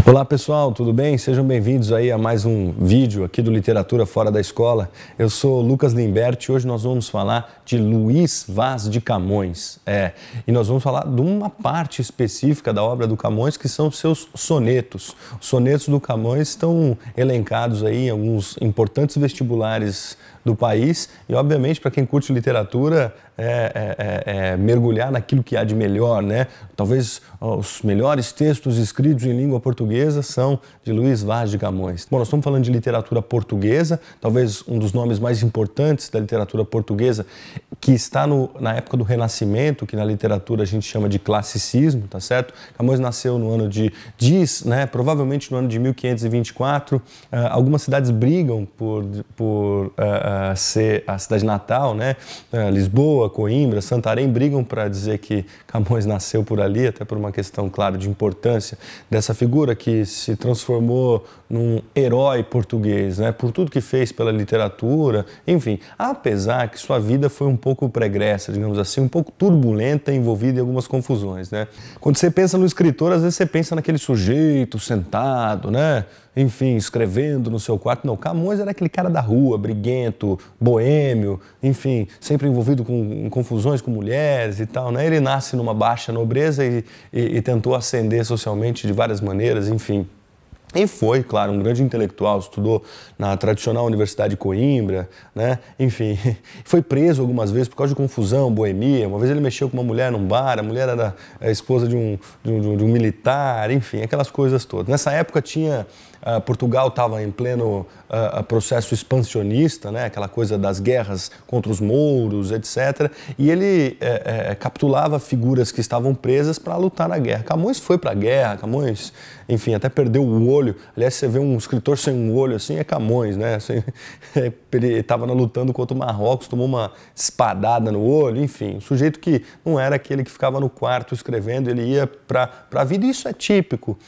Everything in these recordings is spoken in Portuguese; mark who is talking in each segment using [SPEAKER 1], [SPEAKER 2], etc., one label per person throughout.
[SPEAKER 1] Olá pessoal, tudo bem? Sejam bem-vindos aí a mais um vídeo aqui do Literatura Fora da Escola. Eu sou Lucas Limberti e hoje nós vamos falar de Luís Vaz de Camões. E nós vamos falar de uma parte específica da obra do Camões, que são seus sonetos. Os sonetos do Camões estão elencados aí em alguns importantes vestibulares do país e, obviamente, para quem curte literatura, mergulhar naquilo que há de melhor, né? Talvez os melhores textos escritos em língua portuguesa são de Luís Vaz de Camões. Bom, nós estamos falando de literatura portuguesa, talvez um dos nomes mais importantes da literatura portuguesa, que está na época do Renascimento, que na literatura a gente chama de classicismo, tá certo? Camões nasceu no ano provavelmente no ano de 1524. Algumas cidades brigam por ser a cidade natal, né? Lisboa, Coimbra, Santarém brigam para dizer que Camões nasceu por ali, até por uma questão, claro, de importância dessa figura que se transformou num herói português, né? Por tudo que fez pela literatura, enfim, apesar que sua vida foi um pouco pregressa, digamos assim, um pouco turbulenta, envolvida em algumas confusões, né? Quando você pensa no escritor, às vezes você pensa naquele sujeito sentado, né? Enfim, escrevendo no seu quarto. Não, Camões era aquele cara da rua, briguento, boêmio, enfim, sempre envolvido com confusões com mulheres e tal, né? Ele nasce numa baixa nobreza e tentou ascender socialmente de várias maneiras, enfim. E foi, claro, um grande intelectual, estudou na tradicional Universidade de Coimbra, né? Enfim, foi preso algumas vezes por causa de confusão, boemia. Uma vez ele mexeu com uma mulher num bar, a mulher era a esposa de um militar, enfim, aquelas coisas todas. Nessa época Portugal estava em pleno processo expansionista, né? Aquela coisa das guerras contra os mouros, etc. E ele capturava figuras que estavam presas para lutar na guerra. Camões foi para a guerra, Camões, enfim, até perdeu o olho. Aliás, você vê um escritor sem um olho assim, é Camões, né? Assim, ele estava lutando contra o Marrocos, tomou uma espadada no olho, enfim. Um sujeito que não era aquele que ficava no quarto escrevendo, ele ia para a vida. E isso é típico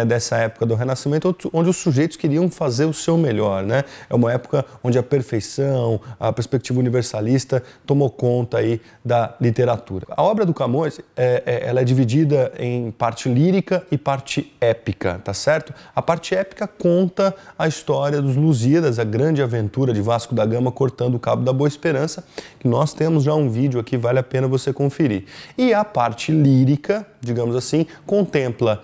[SPEAKER 1] dessa época do Renascimento, onde os sujeitos queriam fazer o seu melhor, né? É uma época onde a perfeição, a perspectiva universalista tomou conta aí da literatura. A obra do Camões, ela é dividida em parte lírica e parte épica, tá certo? A parte épica conta a história dos Lusíadas, a grande aventura de Vasco da Gama cortando o Cabo da Boa Esperança, que nós temos já um vídeo aqui, vale a pena você conferir. E a parte lírica, digamos assim, contempla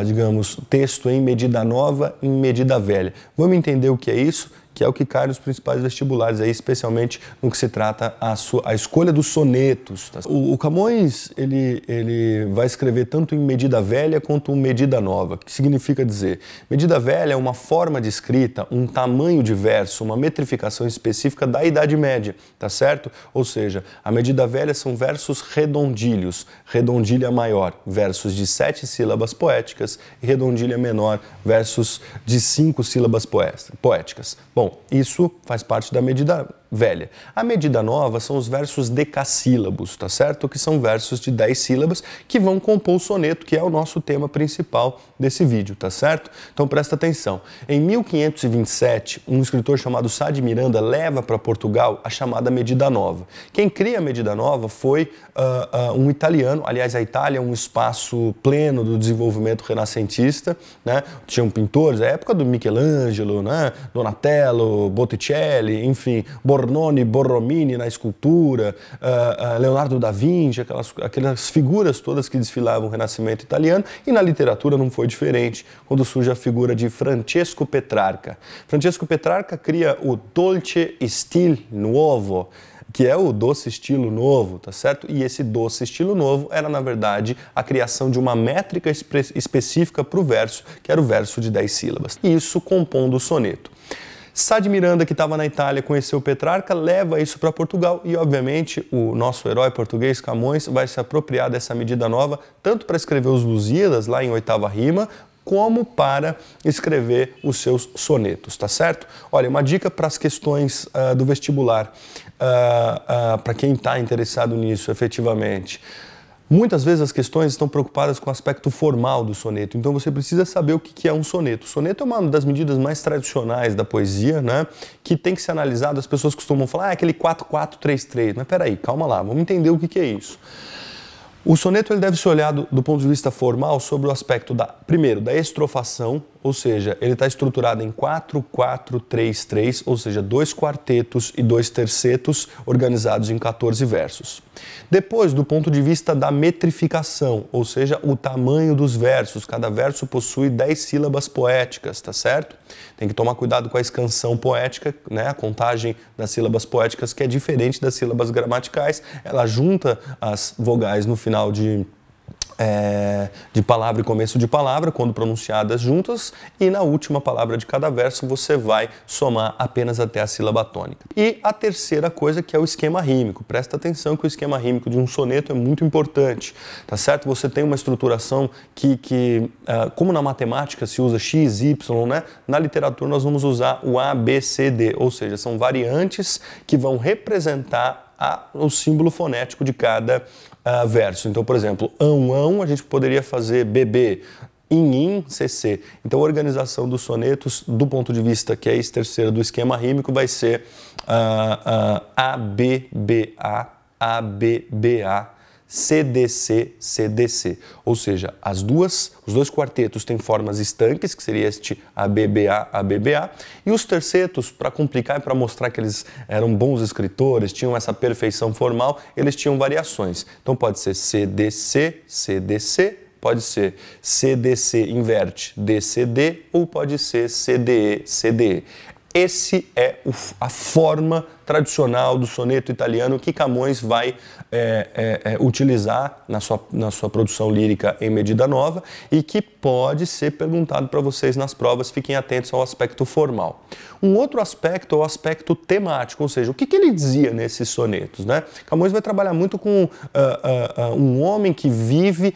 [SPEAKER 1] digamos, texto em medida nova e em medida velha. Vamos entender o que é isso? Que é o que cai nos principais vestibulares, aí, especialmente no que se trata a escolha dos sonetos. Tá? O Camões ele vai escrever tanto em medida velha quanto em medida nova. O que significa dizer? Medida velha é uma forma de escrita, um tamanho de verso, uma metrificação específica da Idade Média, tá certo? Ou seja, a medida velha são versos redondilhos, redondilha maior, versos de 7 sílabas poéticas, e redondilha menor, versos de 5 sílabas poéticas. Bom, isso faz parte da medida velha. A medida nova são os versos decassílabos, tá certo? Que são versos de 10 sílabas que vão compor o soneto, que é o nosso tema principal desse vídeo, tá certo? Então presta atenção. Em 1527, um escritor chamado Sá de Miranda leva para Portugal a chamada medida nova. Quem cria a medida nova foi um italiano. Aliás, a Itália é um espaço pleno do desenvolvimento renascentista, né? Tinham pintores, a época do Michelangelo, né? Donatello, Botticelli, enfim, Borromini, Borromini na escultura, Leonardo da Vinci, aquelas figuras todas que desfilavam o Renascimento italiano, e na literatura não foi diferente, quando surge a figura de Francesco Petrarca. Francesco Petrarca cria o Dolce Stil Nuovo, que é o doce estilo novo, tá certo? E esse doce estilo novo era, na verdade, a criação de uma métrica específica para o verso, que era o verso de 10 sílabas. E isso compondo o soneto. Sá de Miranda, que estava na Itália, conheceu Petrarca, leva isso para Portugal e, obviamente, o nosso herói português, Camões, vai se apropriar dessa medida nova, tanto para escrever os Lusíadas, lá em 8ª rima, como para escrever os seus sonetos, tá certo? Olha, uma dica para as questões do vestibular, para quem está interessado nisso, efetivamente. Muitas vezes as questões estão preocupadas com o aspecto formal do soneto, então você precisa saber o que é um soneto. O soneto é uma das medidas mais tradicionais da poesia, né, que tem que ser analisado. As pessoas costumam falar, aquele 4-4-3-3, mas peraí, calma lá, vamos entender o que é isso. O soneto ele deve ser olhado do ponto de vista formal sobre o aspecto primeiro, da estrofação, ou seja, ele está estruturado em 4-4-3-3, ou seja, 2 quartetos e 2 tercetos organizados em 14 versos. Depois, do ponto de vista da metrificação, ou seja, o tamanho dos versos, cada verso possui 10 sílabas poéticas, tá certo? Tem que tomar cuidado com a escansão poética, né? A contagem das sílabas poéticas, que é diferente das sílabas gramaticais, ela junta as vogais no final de palavra e começo de palavra, quando pronunciadas juntas, e na última palavra de cada verso você vai somar apenas até a sílaba tônica. E a terceira coisa, que é o esquema rímico. Presta atenção que o esquema rímico de um soneto é muito importante, tá certo? Você tem uma estruturação como na matemática se usa x, y, né? Na literatura nós vamos usar o A, B, C, D, ou seja, são variantes que vão representar o símbolo fonético de cada verso. Então, por exemplo, ão, a gente poderia fazer bebê, in, cc. Então, a organização dos sonetos, do ponto de vista que é esse terceiro do esquema rímico, vai ser ABBA, ABBA, CDC, CDC, ou seja, os dois quartetos têm formas estanques, que seria este ABBA, ABBA, e os tercetos, para complicar e para mostrar que eles eram bons escritores, tinham essa perfeição formal, eles tinham variações. Então pode ser CDC, CDC, pode ser CDC inverte DCD, ou pode ser CDE, CDE. Esse é a forma tradicional do soneto italiano que Camões vai utilizar na sua produção lírica em medida nova e que pode ser perguntado para vocês nas provas, fiquem atentos ao aspecto formal. Um outro aspecto é o aspecto temático, ou seja, o que ele dizia nesses sonetos, né? Camões vai trabalhar muito com um homem que vive,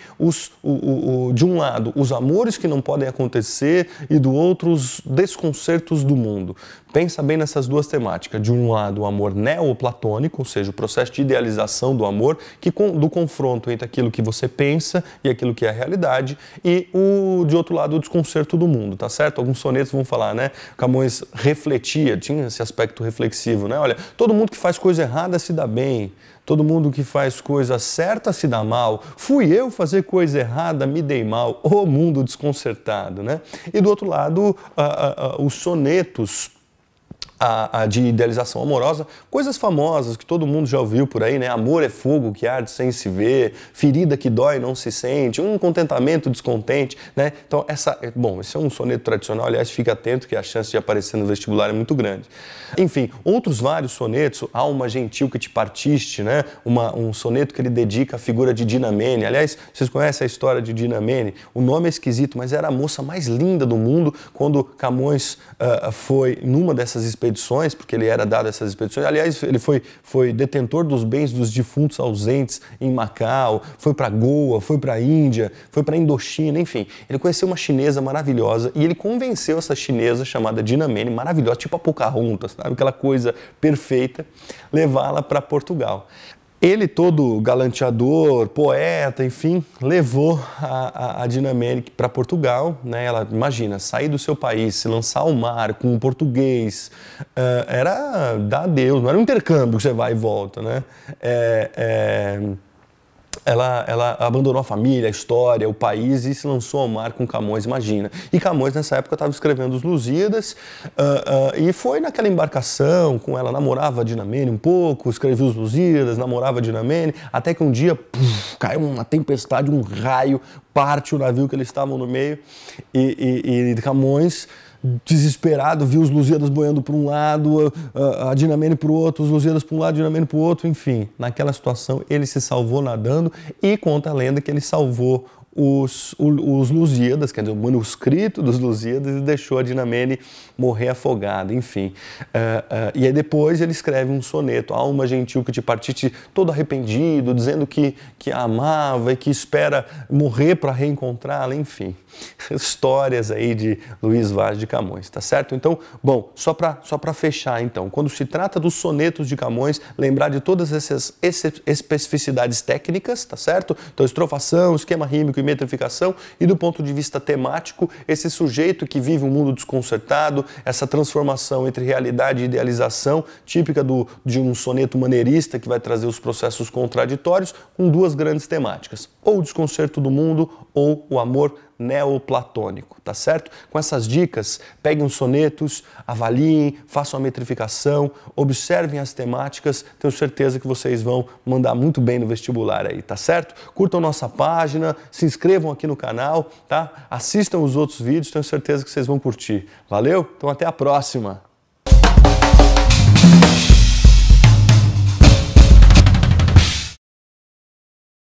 [SPEAKER 1] de um lado, os amores que não podem acontecer e do outro, os desconcertos do mundo. Pensa bem nessas duas temáticas. De um lado, o amor neoplatônico, ou seja, o processo de idealização do amor, do confronto entre aquilo que você pensa e aquilo que é a realidade, e de outro lado, o desconcerto do mundo, tá certo? Alguns sonetos vão falar, né? Camões refletia, tinha esse aspecto reflexivo, né? Olha, todo mundo que faz coisa errada se dá bem, todo mundo que faz coisa certa se dá mal, fui eu fazer coisa errada, me dei mal, o mundo desconcertado, né? E do outro lado, os sonetos de idealização amorosa, coisas famosas que todo mundo já ouviu por aí, né? Amor é fogo que arde sem se ver, ferida que dói não se sente, um contentamento descontente, né? Então, esse é um soneto tradicional, aliás, fica atento que a chance de aparecer no vestibular é muito grande. Enfim, outros vários sonetos, Alma gentil que te partiste, né? Um soneto que ele dedica à figura de Dinamene. Aliás, vocês conhecem a história de Dinamene? O nome é esquisito, mas era a moça mais linda do mundo quando Camões foi numa dessas expedições, porque ele era dado a essas expedições. Aliás, ele foi detentor dos bens dos defuntos ausentes em Macau, foi para Goa, foi para a Índia, foi para a Indochina, enfim. Ele conheceu uma chinesa maravilhosa e ele convenceu essa chinesa chamada Dinamene, maravilhosa, tipo a Pocahontas, sabe? Aquela coisa perfeita, levá-la para Portugal. Ele, todo galanteador, poeta, enfim, levou a Dinamene para Portugal, né? Ela, imagina, sair do seu país, se lançar ao mar com um português, era dar adeus, não era um intercâmbio que você vai e volta, né? Ela abandonou a família, a história, o país e se lançou ao mar com Camões, imagina. E Camões, nessa época, estava escrevendo os Lusíadas e foi naquela embarcação com ela, namorava a Dinamene um pouco, escrevia os Lusíadas, namorava a Dinamene, até que um dia caiu uma tempestade, um raio, parte o navio que eles estavam no meio e Camões, desesperado, viu os Lusíadas boiando para um lado, a Dinamene para o outro, os Lusíadas para um lado, a Dinamene para o outro, enfim. Naquela situação, ele se salvou nadando e conta a lenda que ele salvou os Lusíadas, quer dizer, o manuscrito dos Lusíadas, e deixou a Dinamene morrer afogada, enfim. E aí depois ele escreve um soneto, Alma gentil que te partiste, todo arrependido, dizendo que a amava e que espera morrer para reencontrá-la, enfim. Histórias aí de Luís Vaz de Camões, tá certo? Então, bom, só para fechar então, quando se trata dos sonetos de Camões, lembrar de todas essas especificidades técnicas, tá certo? Então, estrofação, esquema rímico e metrificação e do ponto de vista temático, esse sujeito que vive um mundo desconcertado, essa transformação entre realidade e idealização, típica de um soneto maneirista que vai trazer os processos contraditórios, com duas grandes temáticas, ou o desconcerto do mundo ou o amor neoplatônico, tá certo? Com essas dicas, peguem os sonetos, avaliem, façam a metrificação, observem as temáticas, tenho certeza que vocês vão mandar muito bem no vestibular aí, tá certo? Curtam nossa página, se inscrevam aqui no canal, tá? Assistam os outros vídeos, tenho certeza que vocês vão curtir. Valeu? Então até a próxima!